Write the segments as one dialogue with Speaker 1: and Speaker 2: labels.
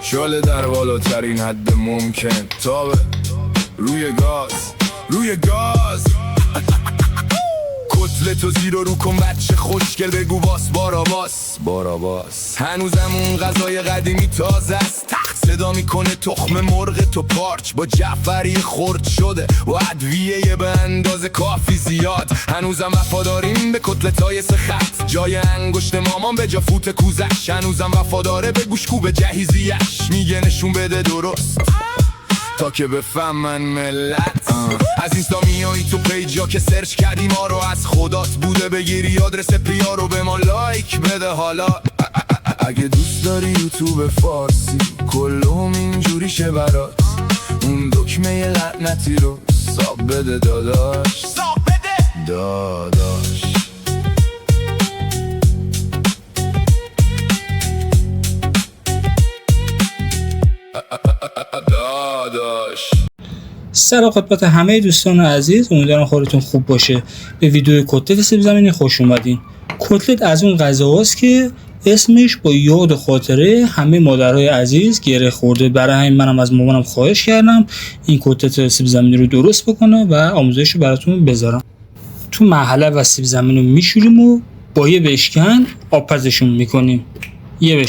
Speaker 1: شاله در بالاترین حد ممکن، تابه روی گاز کتلتو زیر و رو کن بچه خوشگل، بگو باراباس هنوزم اون غذای قدیمی تازه است، صدا میکنه تخم مرغ تو پارچ با جعفری خرد شده و ادویه به اندازه کافی زیاد. هنوزم وفاداریم به کتلتای سه خط، جای انگشت مامان به جا فوت کوزش. هنوزم وفاداره به گوشکو به جهیزیش، میگه نشون بده درست تا که بفهمن ملت. از اینستا میایی تو پیجا که سرچ کردی ما رو، از خدات بوده بگیری آدرس پیا رو، به ما لایک بده حالا. اگه دوست داری یوتیوب فارسی کلهم اینجوریشه برات، اون دکمه لعنتی رو ساب بده داداش.
Speaker 2: سلام خدمت همه دوستان عزیز، امیدوارم حالتون خوب باشه. به ویدیو کتلت سیب زمینی خوش اومدین. کتلت از اون غذاست که اسمش با یاد و خاطره همه مادرای عزیز گره خورده. برای همین منم از مامانم خواهش کردم این کتلت سیب زمینی رو درست بکنه و آموزش رو براتون بذارم. تو مرحله و سیب زمینی رو میشوریم و با یه بشکن آبپزشون میکنیم. یه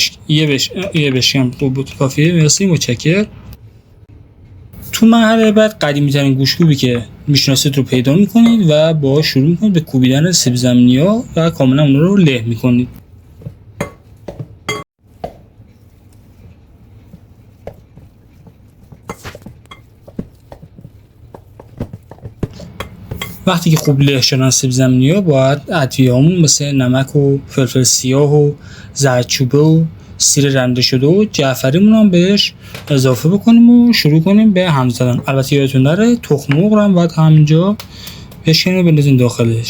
Speaker 2: بشکن بود کافیه. مرسی، متشکرم. تو مرحله بعد قدیمی ترین گوشکوبی که میشناسید رو پیدا میکنید و با شروع میکنید به کوبیدن سیب زمینی ها و کاملا اون رو له میکنید. وقتی که خوب له شدن سیب زمینی ها، باید ادویه‌هامون مثل نمک و فلفل سیاه و زردچوبه و سیر رنده شده و جعفریمون هم بهش اضافه بکنیم و شروع کنیم به هم زدن. البته یادتون نره تخم مرغ هم باید همینجا بشکنیم و بندازیم داخلش.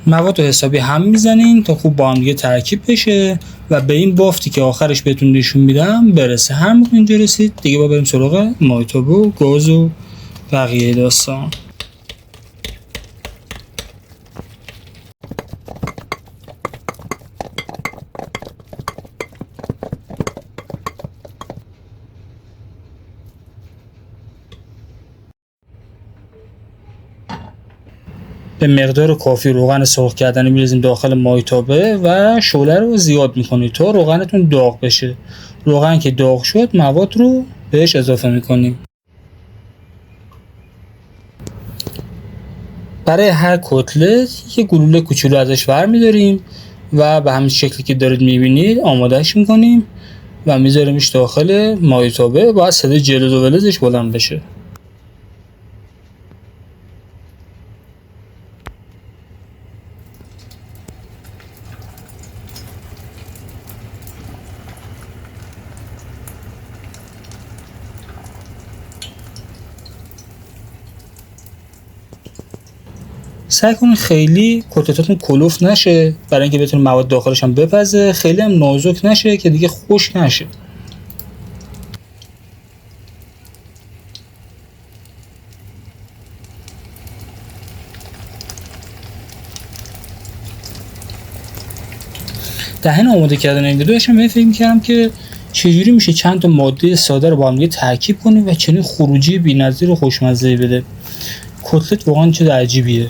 Speaker 2: مواد رو حسابی هم میزنین تا خوب با هم دیگه ترکیب بشه و به این بافتی که آخرش بهتون نشون میدم برسه. هر موقع اینجا رسید دیگه با بریم سراغ مایتابه و گاز و بقیه داستان. به مقدار کافی روغن سرخ کردنی می‌ریزیم داخل مایتابه و شعله رو زیاد می‌کنید تا روغنتون داغ بشه. روغن که داغ شد مواد رو بهش اضافه می‌کنیم. برای هر کتلت یه گلوله کوچولو ازش برمی‌داریم و به همین شکلی که دارید می‌بینید آمادهش می‌کنیم و می‌ذاریمش داخل مایتابه. باید صدای جلد و ولزش بلند بشه. سعی کنید خیلی کتلتاتون کلوف نشه برای اینکه بتونید مواد داخلش هم بپزه، خیلی هم نازک نشه که دیگه خشک نشه. دهن آماده کردن این ویدیو داشتم فکر می‌کردم که چجوری میشه چند تا ماده ساده رو با هم دیگه ترکیب کنیم و چنین خروجی بی‌نظیر و خوشمزه بده. کتلت واقعا چیز عجیبیه.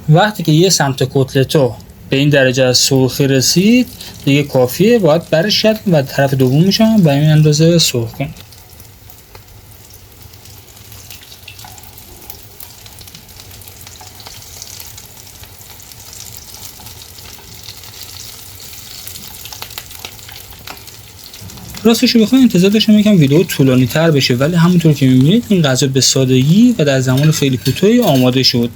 Speaker 2: وقتی که یه سمت کتلتو به این درجه از سرخی رسید دیگه کافیه، باید برش کرد و طرف دومش هم به این اندازه سرخ کن. راستش رو بخوام انتظار داشتم یکم ویدیو طولانی تر بشه، ولی همونطور که میبینید این غذا به سادگی و در زمان خیلی کوتاهی آماده شد.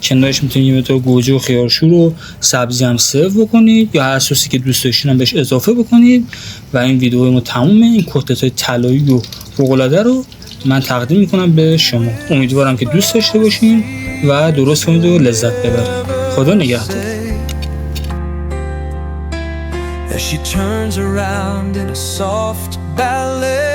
Speaker 2: کنارش میتونید یه مقدار گوجه و خیارشور و سبزی هم سرو بکنید یا هر سوسی که دوست داشتین هم بهش اضافه بکنید و این ویدیو ما تمومه. این کتلت‌های طلایی و فوق‌العاده رو من تقدیم میکنم به شما. امیدوارم که دوست داشته باشین و درست کنید و لذت ببرید. خدا نگهدار.
Speaker 3: As she turns around in a soft ballet.